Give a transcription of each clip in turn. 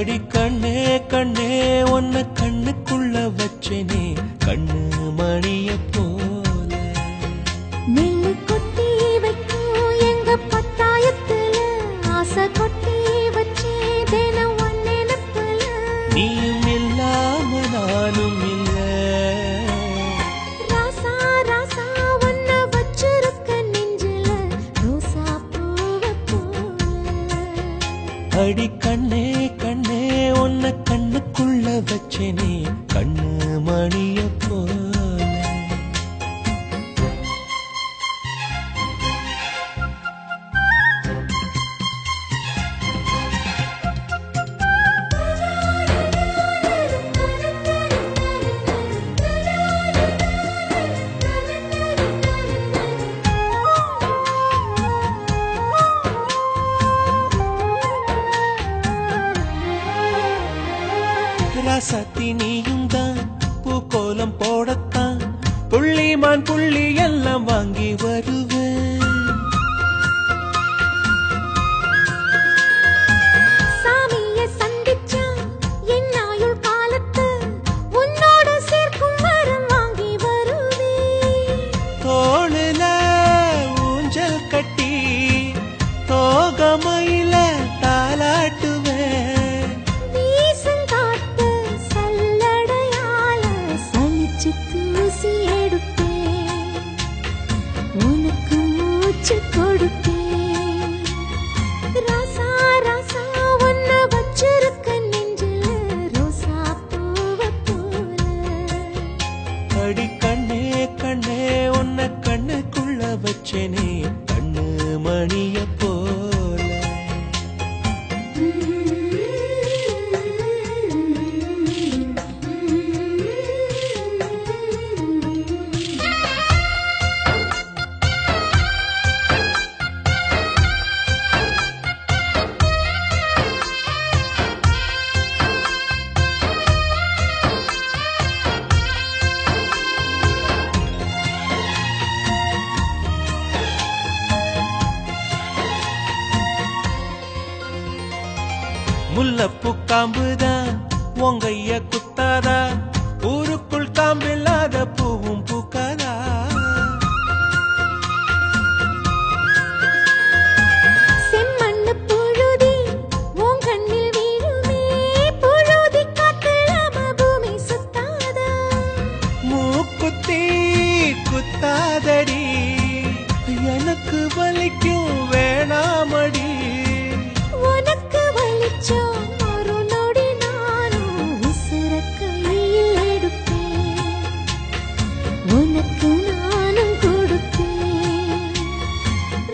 அடி கண்ணே கண்ணே உன்னை கண்ணுக்குள்ள வச்சேனே கண்ணு மணிய போல. நெல்லு கொட்டி வைக்கும் எங்க பத்தாயத்துல ஆசை கொட்டி வச்சே தினம் ஒன் நினைப்புல. நீயும் இல்லாம நானும் இல்ல. ராசா ராசா உன்னை வச்சிருக்க நெஞ்சில ரோசா பூவ போல. அடி கண்ணே கண்ணே உன்னை கண்ணுக்குள்ள வச்சேனே கண்ணு மணிய போல. ராசாத்தி நீயும் தான் பூக்கோலம் போடத்தான் புள்ளிமான் புள்ளி எல்லாம் வாங்கி வருவேன். சாமிய சந்திச்சா என் ஆயுள் காலத்து உன்னோடு சேர்க்கும் வரம் வாங்கி வருவேன். தோளுல ஊஞ்சல் கட்டி தோகமையில தாலாட்டுவேன். வீசங்காட்டு சல்லடையால சலிச்சு தூசி எடுப்பேன். உனக்கு மூச்சு கொடுப்பேன். ராசா ராசா உன்னை வச்சிருக்க நெஞ்சில ரோசா பூவ போல. அடி கண்ணே கண்ணே உன்னை கண்ணுக்குள்ள வச்சேனே கண்ணு மணிய போல. முல்லப்பூ காம்புதான் உங்கைய குத்தாதா ஊருக்குள் காம்பில்லாத பூவும் பூக்காதா. செம்மண்ணு புழுதி உன் கண்ணில் வீழுமே. புழுதி காத்துல பூமி சுத்தாதா. மூக்குத்தி குத்தாதடி எனக்கு வலிக்கும் வேணாமடி. உனக்கு வலிச்சோம் ஒரு நொடி நானும் உசுர கையில் எடுப்பேன். உனக்கு நானும் கொடுப்பேன்.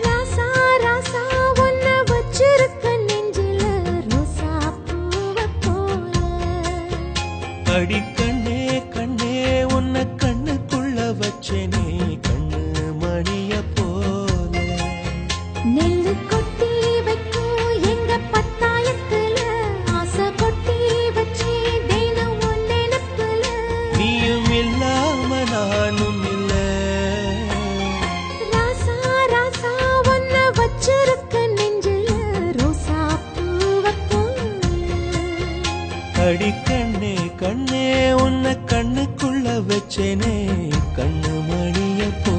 ராசா ராசா உன்னை வச்சிருக்க நெஞ்சில ரோசா பூவ போல. அடி கண்ணே கண்ணே உன்னை கண்ணுக்குள்ள வச்சேனே கண்ணு மணிய போல. நெல்லு கொட்டி வைக்கும் எங்க பத்தாயத்துல ஆசை கொட்டி வச்சே தினம் ஒன் நினைப்புல. நீயும் இல்லாம நானும் இல்ல. ராசா ராசா உன்னை வச்சிருக்க நெஞ்சில ரோசா பூவ போல. அடி கண்ணே கண்ணே உன்னை கண்ணுக்குள்ள வச்சேனே கண்ணு மணிய போல.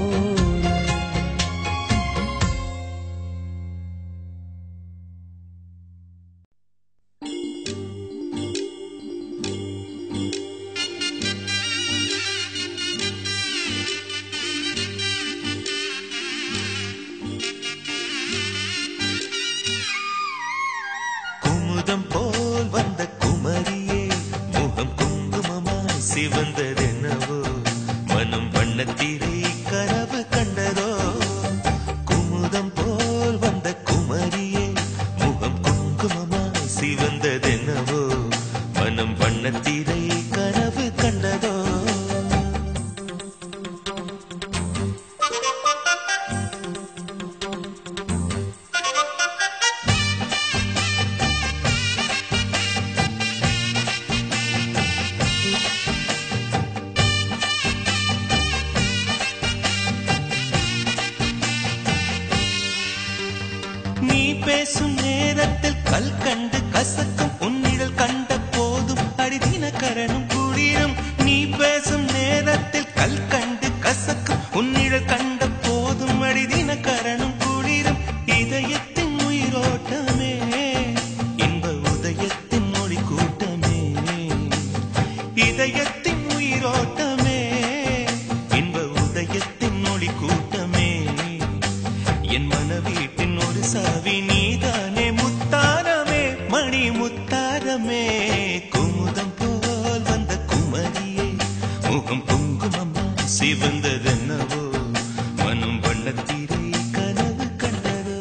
குமுதம் போல் வந்த குமரியே முகம் குங்குமமாய் சிவந்ததென்னவோ மனம் வண்ணத்திரை கனவு கண்டதோ. குமுதம் போல் வந்த குமரியே முகம் குங்குமமாய் சிவந்ததென்னவோ மனம் வண்ணத்திரை கனவு கண்டதோ. சிவந்ததென்னவோ மனம் வண்ணத்திரை கனவு கண்டதோ.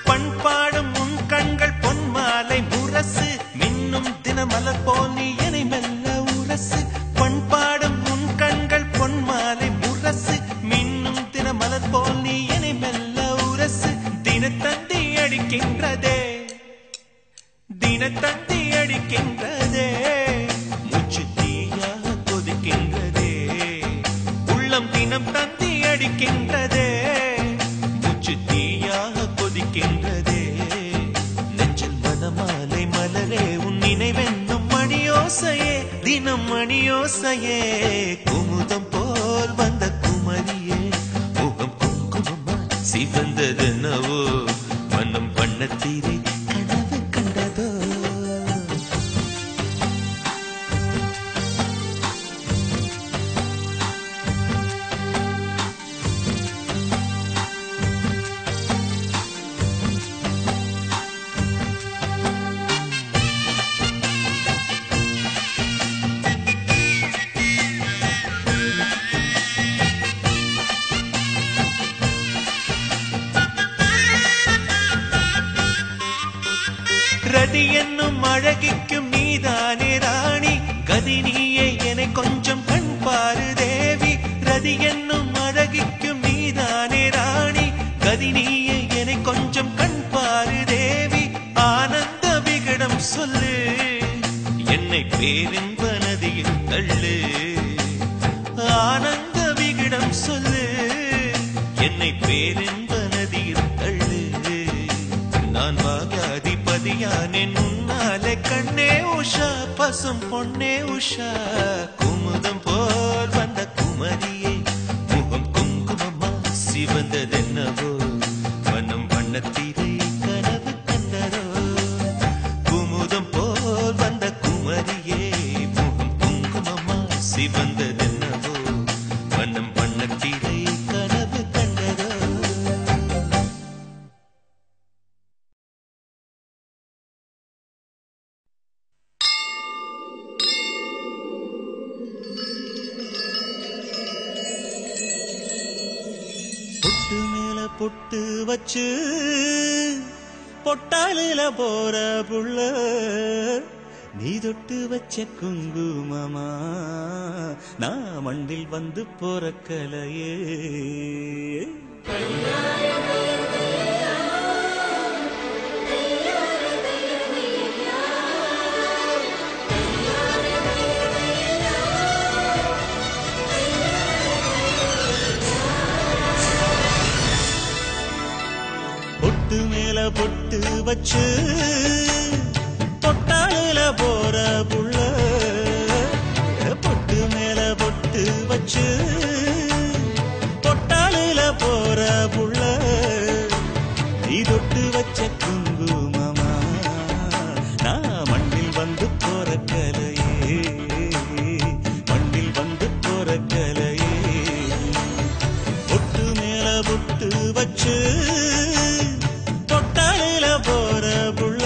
பண்பாடும் உன் கண்கள் பொன்மாலை முரசு மின்னும் தினமலர் போல் நீ என்னை மெல்ல உரசு. பண்பாடும் உன் கண்கள் பொன்மாலை முரசு மின்னும் தினமலர் போல் நீ என்னை மெல்ல உரசு. தினத்தந்தி அடிக்கின்றதே தினத்தந்தி அடிக்கின்றதே மூச்சு தீயாக கொதிக்கின்றதே உள்ளம் தினம் தந்தி அடிக்கின்றதே மூச்சு தீயாக கொதிக்கின்றதே. நெஞ்சில் மனமாலை மலரே உன் நினைவென்னும் மணியோசையே தினம் மணியோசையே. குமுதம் போல் வந்த குமரியே முகம் குங்குமமா சிவந்ததென்னவோ மனம் வண்ணத்திரை கனவு கண்டதோ. ரதி என்னும் அழகிக்கும் நீதானே ராணி கதி நீயே என்னை கொஞ்சம் கண் பாரு தேவி. ரதி என்னும் அழகிக்கும் நீதானே ராணி கதி நீயே என்னை கொஞ்சம் கண் பாரு தேவி. ஆனந்த விகடம் சொல்லு என்னை பேரின்ப நதியில் தள்ளு. ஆனந்த விகடம் சொல்லு என்னை பேரின்ப நதியில் தள்ளு. நான் பாக்யாதிபதியானேன் உன்னாலே கண்ணே உஷா பசும் பொன்னே உஷா. குமுதம் போல் வந்த குமரியே முகம் குங்குமமா சிவந்ததென்னவோ மனம் வண்ணத்திரை கனவு கண்டதோ. குமுதம் போல் வந்த குமரியே முகம் குங்குமமா சிவந்ததென்னவோ மனம் வண்ணத்திரை கனவு கண்டதோ. பொட்டு மேல பொட்டு வச்சு பொட்டாலில போற புள்ள நீ தொட்டு வச்ச குங்குமமா நான் மண்டில் வந்து போறக்கலையே. பொட்டு மேல பொட்டு வச்சு பொட்டாலில போற புள்ள பொட்டு மேல பொட்டு வச்சு பொட்டாலில போற புள்ள நீ தொட்டு வச்ச குங்குமமா நான் மண்ணில் வந்து போற கலையே. மண்ணில் வந்து போற கலையே. பொட்டு மேல பொட்டு வச்சு பொட்டாலில போற புள்ள.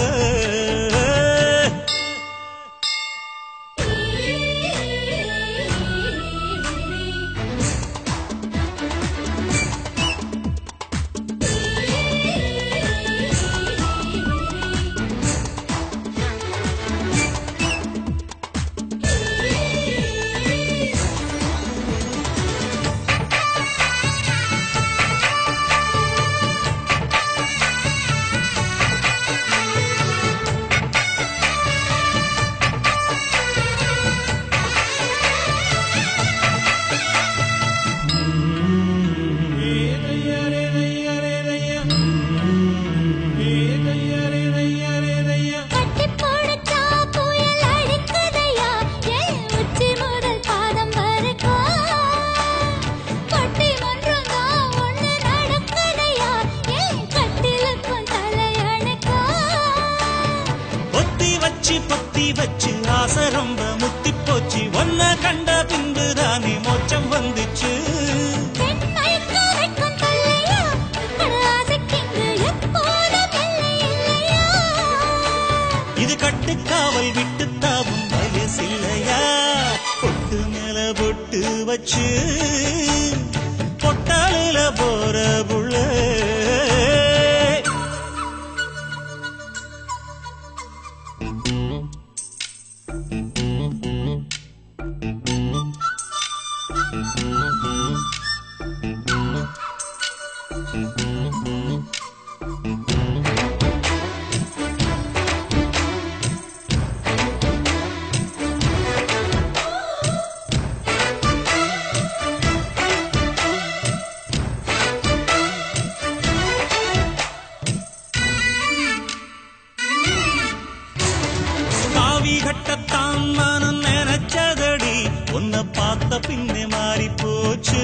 வச்சு ஆசை ரொம்ப முத்தி போச்சு ஒன்ன கண்ட பின்புதானே மோட்சம் வந்துச்சு இது கட்டுக்காவல் விட்டு தாவும் வயசில்லையா பொட்டு மேல பொட்டு வச்சு பொட்டாளில போற புள்ள கட்டத்தான் நானும் நினைச்சதடி உன்னை பார்த்த பின்னே மாறி போச்சு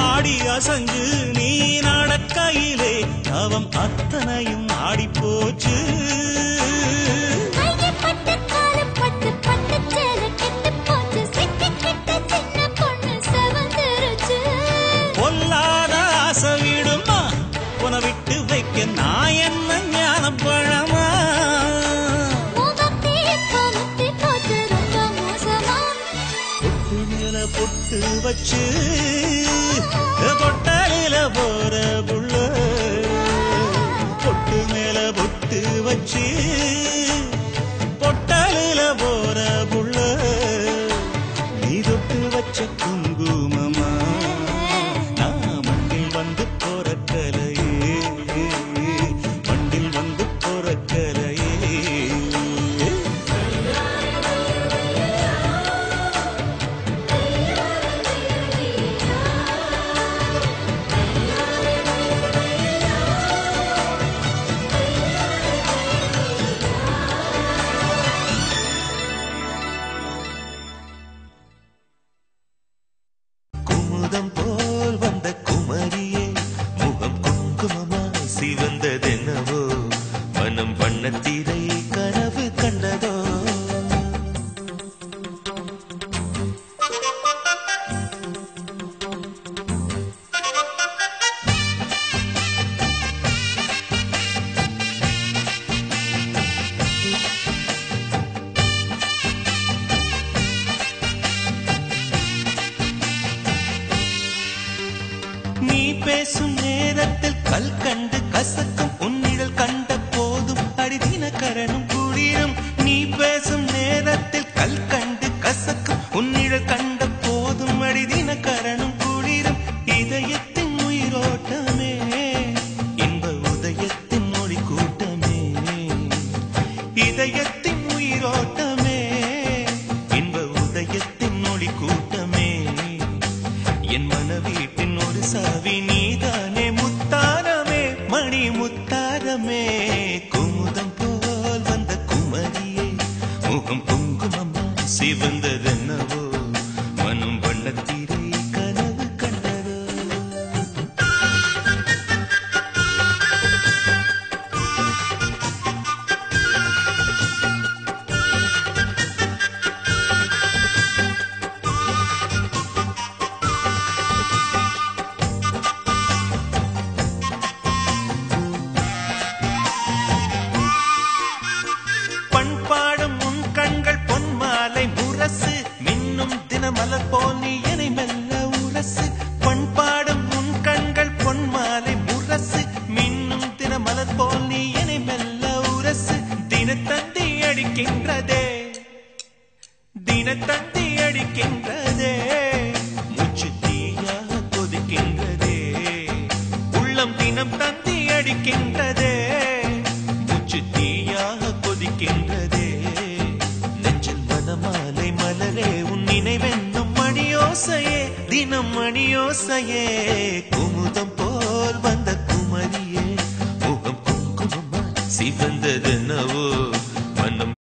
ஆடி அசஞ்சு நீ நடக்கையிலே அவன் அத்தனையும் ஆடி போச்சு பொல்லாத ஆசை விடுமா உன விட்டு வைக்க நான் என்ன ஞான பழமா பொட்டு வச்சு பொட்டாளில போற புள்ள பொட்டு மேல பொட்டு வச்சு பொட்டாளில போற புள்ள நீ தொட்டு வச்ச குங்குமமா நான் மண்ணில் வந்து போற கலையே மண்ணில் வந்து போற கலையே போல் வந்த குமரியே முகம் குங்குமமாய் சிவந்ததென்னவோ மனம் வண்ணத்திரை கனவு கண்டதோ நீ பேசும் நேரத்தில் கல் கண்டு கசக்கும் உன்னிடல் கண்ட போதும் அடிதின கரணும் குளிரும் நீ பேசும் நேரத்தில் கல் கண்டு கசக்கும் உன்னிடல் கண்ட போதும் அடிதின கரணும் குளிரும் இதயத்தின் உயிரோட்டமே இன்ப உதயத்தின் மொழி கூட்டமே இதயத்தின் உயிரோட்டமே இன்ப உதயத்தின் மொழி கூட்டமே என் மனவீட்டின் ஒரு சாவி நீதானே முத்தாரமே மணி முத்தாரமே குமுதம் போல் வந்த குமரியே முகம் குங்குமமா சிவந்ததென்னவோ மனம் வண்ணத்திரை கனவு கண்டதோ பண்பாடும் உன் கண்கள் பொன்மாலை முரசு மின்னும் தினமலர் போல் நீ என்னை மெல்ல உரசு பண்பாடும் உன் கண்கள் பொன்மாலை முரசு மின்னும் தினமலர் போல் நீ என்னை மெல்ல உரசு தினத்தந்தி அடிக்கின்றதே தினத்தந்தி அடிக்கின்றதே மூச்சு தீயாக கொதிக்கின்றதே உள்ளம் தினம் தந்தி அடிக்கின்றதே மூச்சு தீயாக கொதிக்கின்றதே நெஞ்சில் மனமாலை மலரே உன் நினைவென்னும் மணியோசையே தினம் மணியோசையே குமுதம் போல் வந்த குமரியே முகம் குங்குமமா சிவந்ததென்னவோ மனம்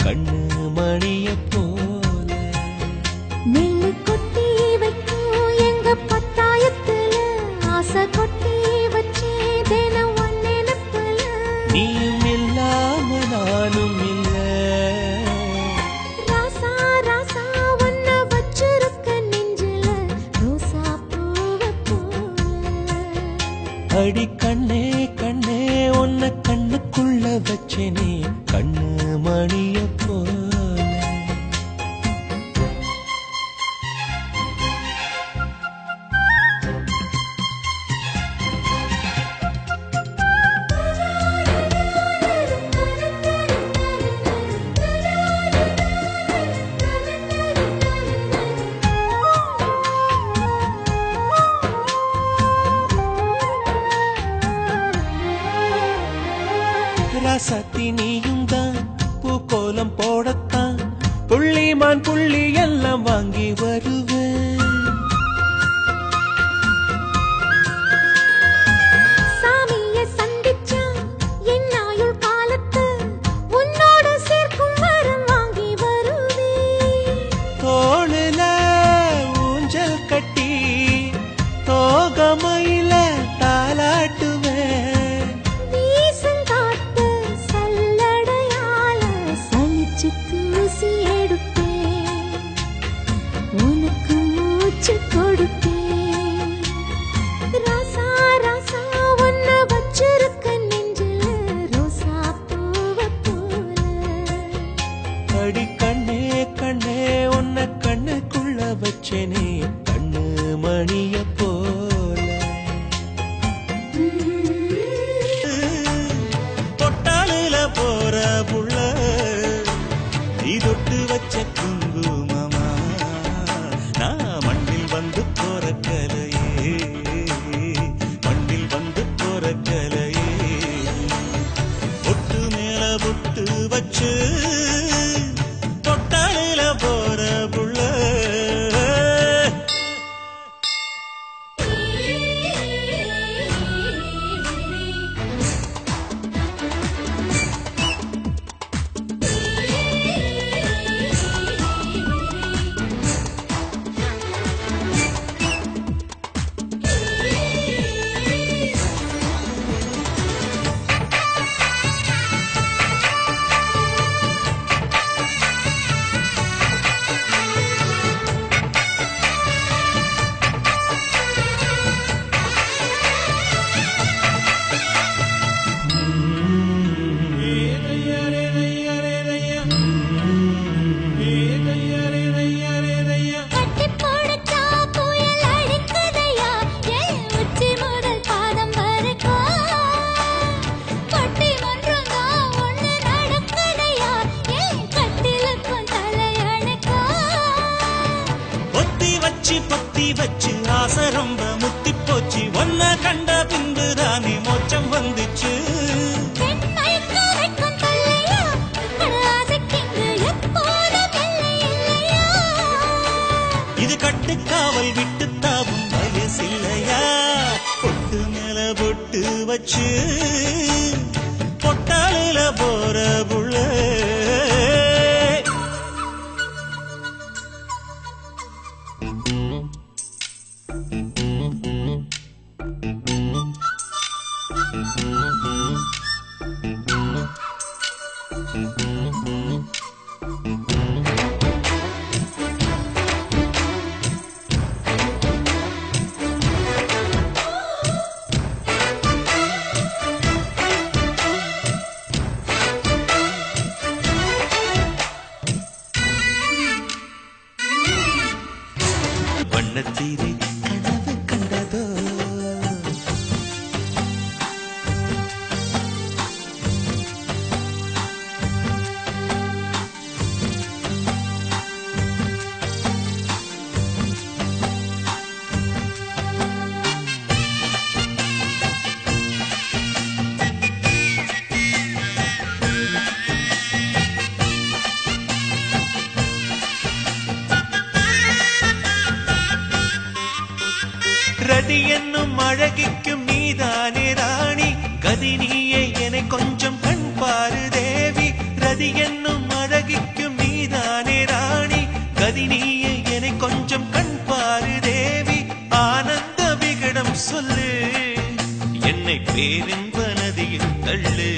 கண்ணு மணிய போல. நெல்லு கொட்டி வைக்கும் எங்க பத்தாயத்துல ஆசை கொட்டி வச்சே தினம் ஒன்னெனப்புல. நீயும் இல்லாம நானும் இல்ல. ராசா ராசா ஒன்ன வச்சிருக்க நெஞ்சில ரோசா பூவை போல. அடி கண்ணே கண்ணே உன்னை கண்ணுக்குள்ள வச்சேனே கண்ணு மணிய போல. ராசாத்தி நீயும் தான் பூக்கோலம் போடத்தான் புள்ளிமான் புள்ளி எல்லாம் வாங்கி வருவேன். சாமிய சந்திச்சா என் ஆயுள் காலத்து உன்னோட சேர்க்கும் வரம் வாங்கி வருவேன். தோளுல ஊஞ்சல் கட்டி தோகமையில தாலாட்டுவேன். வீசங்காத்து சல்லடையால சலிச்சு தூசி எடுப்பேன். உனக்கு மூச்சு கொடுப்பேன். ராசா ராசா ஒன்ன வச்சிருக்க நெஞ்சில ரோசா பூவை போல. அடி கண்ணே கண்ணே உன்னை கண்ணுக்குள்ள வச்சேனே கண்ணு மணிய போல. பொட்டாளுல போற புள்ள நீ தொட்டு வச்ச குங்குமமா நான் மண்ணில் வந்து போற கலையே மண்ணில் வந்து போற கலையே. பொட்டு மேல பொட்டு வச்சு பொட்டாளுல போற புள்ள. கட்டி போடுச்சா புயல் அடிக்குதையா என் உச்சி முதல் பாதம் வரைக்கும். பட்டி மன்றம்தான் ஒண்ணு நடக்குதையா என் கட்டிலுக்கும் தலையணைக்கும். பொத்தி வச்சு ஆசை ரொம்ப முத்தி போச்சு. ஒன்ன கண்ட பின்பு தானே மோச்சம் வந்துச்சு. பெண் மயக்க வைக்கும் தொல்லையா ஆசைக்கிங்கு எப்போதும் எல்லை இல்லையா. இது கட்டுக்காவல் விட்டு தாவும் வயசில்லையா. பொட்டு மேல பொட்டு வச்சு பொட்டாளுல போற புள்ள. வண்ணத்தீரை கனவு கண்டதோ ரதி என்னும் அழகிக்கும் நீதானே ராணி. கதி நீயே என கொஞ்சம் கண் பாரு தேவி. ரதி என்னும் அழகி பேரின்ப நதியில் தள்ளு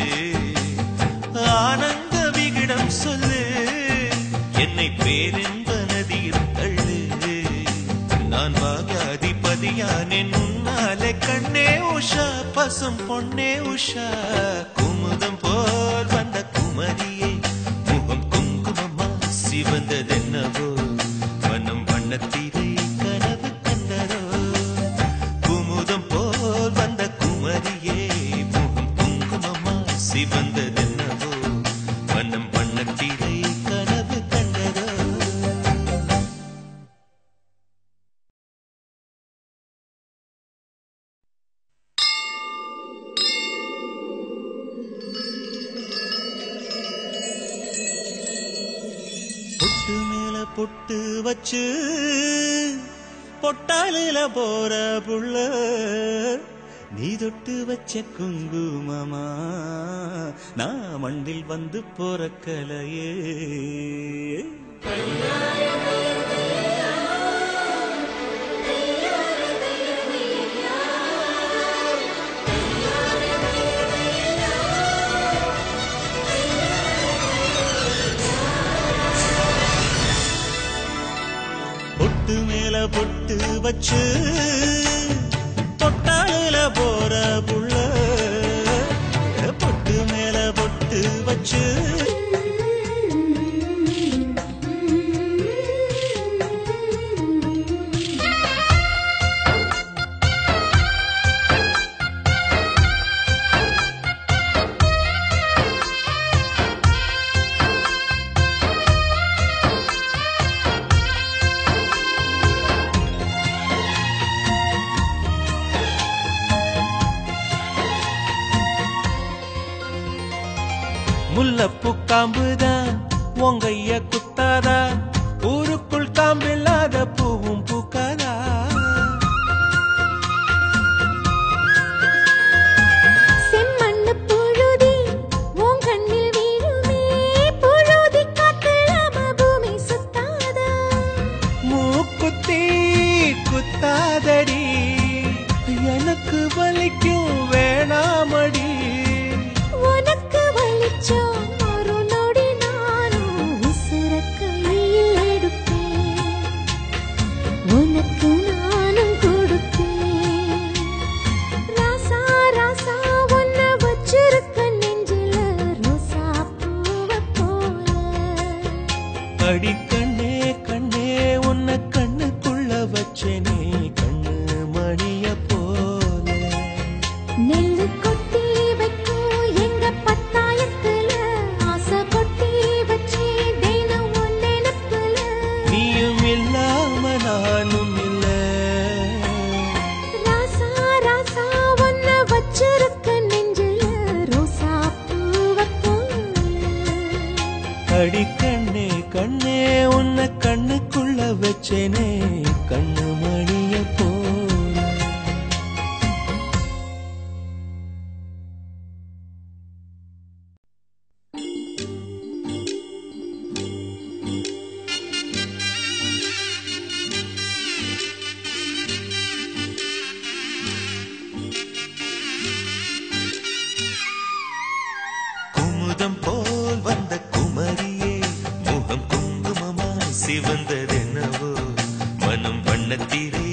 ஆனந்த விகிடம் சொல்லு என்னை பேரின்ப நதியில் தள்ளு நான் பாக்யாதிபதியானேன் உன்னாலே கண்ணே உஷா பசும் பொன்னே உஷா குமுதம் போல் வந்த குமரியே முகம் குங்குமமா சிவந்ததென்னவோ மனம் வண்ணத்திரை கனவு கண்டரோ குமுதம் போல் வந்த குமரியே முகம் குங்குமமா சிவந்ததென்னவோ மனம் வண்ணத்திரை கனவு கண்டரோ பொட்டு மேல பொட்டு வச்சு பொட்டாலில போற புள்ள நீ தொட்டு வச்ச குங்குமமா நான் மண்டில் வந்து போறக்கலையே பொட்டு மேல பொட்டு வச்சு பொட்டாலில போற புள்ள பொட்டு மேல பொட்டு வச்சு முல்லப்பூ காம்புதான் உங்கைய குத்தாதா ஊருக்குள் காம்பில்லாத பூவும் பூக்காதா செம்மண்ணு புழுதி உன் கண்ணில் வீழுமே புழுதி காத்தலாம பூமி சுத்தாதா மூக்குத்தி குத்தாதடி எனக்கு வலிக்கும் வேணாமடி உனக்கு வலிச்சோம் ஒரு நொடி நானும் உசுர கையில் எடுப்பேன் உனக்கு நானும் கொடுப்பேன் ராசா ராசா உன்னை வச்சிருக்க நெஞ்சில ரோசா பூவை போல அடி கண்ணே கண்ணே உன்னை கண்ணுக்குள்ள வச்சேனே கண்ணு மணிய போல நெல்லு கொட்டி வைக்கும் எங்க பத்தாயத்துல ஆசை கொட்டி வச்சே தினம் உன் நினைப்புல நீயும் இல்லாம நானும் இல்ல ராசா ராசா உன்னை வச்சிருக்க நெஞ்சில ரோசா பூவை போல அடி கண்ணே கண்ணே உன்னை கண்ணுக்குள்ள வச்சேனே கண்ணு மணிய போல குமுதம் போல் வந்த குமரியே முகம் குங்குமமாய் சிவந்ததென்னவோ மனம் வண்ணத்திரை